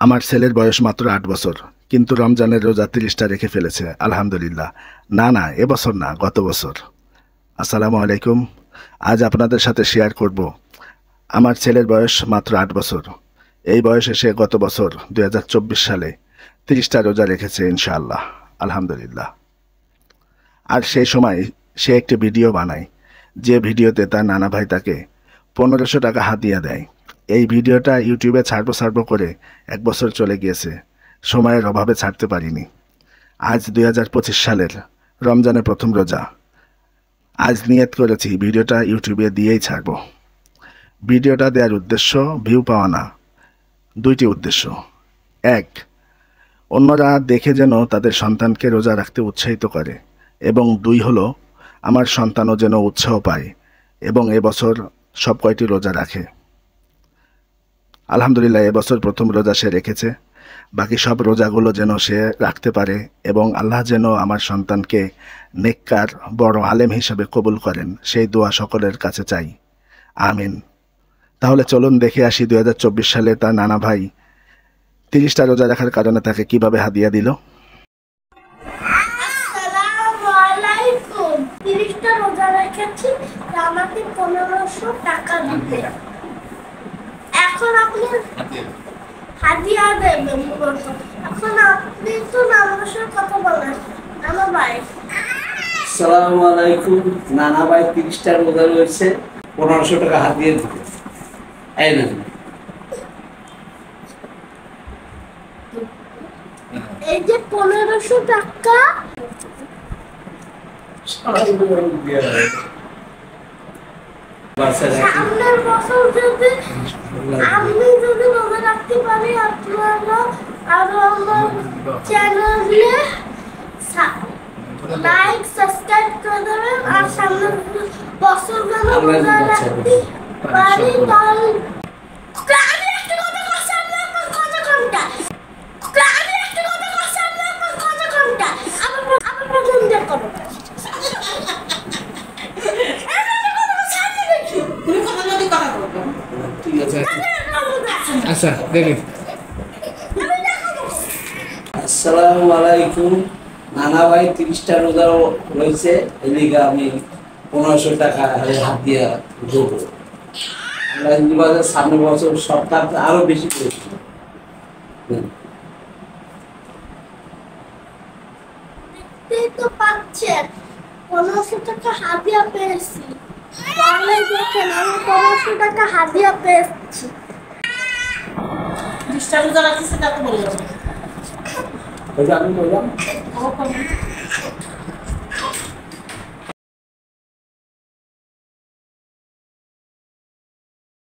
আমার ছেলের বয়স মাত্র ৮ বছর, কিন্তু রমজানের রোজা ৩০টা রেখে ফেলেছে আলহামদুলিল্লাহ। না, এবছর না, গত বছর। আসসালামু আলাইকুম। আজ আপনাদের সাথে শেয়ার করব আমার ছেলের বয়স মাত্র ৮ বছর। এই বয়সে সে গত বছর ২০২৪ সালে ৩০টা রোজা রেখেছে ইনশাআল্লাহ, আলহামদুলিল্লাহ। আর সেই সময় সে একটি ভিডিও বানায়, যে ভিডিওতে তার নানা ভাই তাকে ১৫০০ টাকা হাদিয়া দেয়। এই ভিডিওটা ইউটিউবে ছাড়বো করে ১ বছর চলে গিয়েছে, সময়ের অভাবে ছাড়তে পারিনি। আজ ২০২৫ সালের রমজানের প্রথম রোজা। আজ নিয়ত করেছি ভিডিওটা ইউটিউবে দিয়েই ছাড়ব। ভিডিওটা দেওয়ার উদ্দেশ্য ভিউ পাওয়া না, দুইটি উদ্দেশ্য। এক, অন্যরা দেখে যেন তাদের সন্তানকে রোজা রাখতে উৎসাহিত করে, এবং দুই হলো আমার সন্তানও যেন উৎসাহ পায় এবং এবছর সব কয়টি রোজা রাখে। আলহামদুলিল্লাহ, এবছর প্রথম রোজা সে রেখেছে। বাকি সব রোজাগুলো যেন সে রাখতে পারে এবং আল্লাহ যেন আমার সন্তানকে নেককার বড় আলেম হিসেবে কবুল করেন, সেই দোয়া সকলের কাছে চাই। আমিন। তাহলে চলুন দেখে আসি ২০২৪ সালে তার নানা ভাই ৩০টা রোজা রাখার কারণে তাকে কিভাবে হাদিয়া দিল। আসসালামু আলাইকুম। ৩০টা রোজা রেখেছি, আমাকে ১৫০০ টাকা দিবে। এখন আপনি হাদিয়া দেবেন। এখন আপনি তো নামাজের কথা বলেন। নানা ভাই, আসসালামু আলাইকুম। নানা ভাই ৩০টা রোজা রয়েছে, ১৫০০ টাকা হাদিয়া দিবে। এই না, এই যে ১৫০০ টাকা, সামনের বছর যদি আমি রোজা রাখতে পারি, আপনারা আরো আমার চ্যানেলে লাইক সাবস্ক্রাইব করে দেবেন। আর সামনের বছর যেন রোজা রাখতে পারি, তাহলে আমি একটা কথা বলছি, আপনার কত ঘন্টা আমি একটা কথা বলছি, আপনার কত ঘন্টা আমার প্রথম দিয়ে করো। ঠিক আছে, আচ্ছা দেখি। আসসালামু আলাইকুম। নানা ভাই ৩০টা রোজা রয়েছে, এদিকে আমি ১৫০০ টাকা হাত দিয়ে দেবো। আমরা হিন্দু বাজার সামনের বছর সপ্তাহ আরো বেশি করেছি। দেখতেই তো পাচ্ছেন ১৫০০ টাকা হাদিয়া পেয়েছি। তাহলে দেখেন আমি ১৫০০ টাকা হাদিয়া পেয়েছি। ৩০টা রোজা রাখতেছে, তাকে বললাম আমি বললাম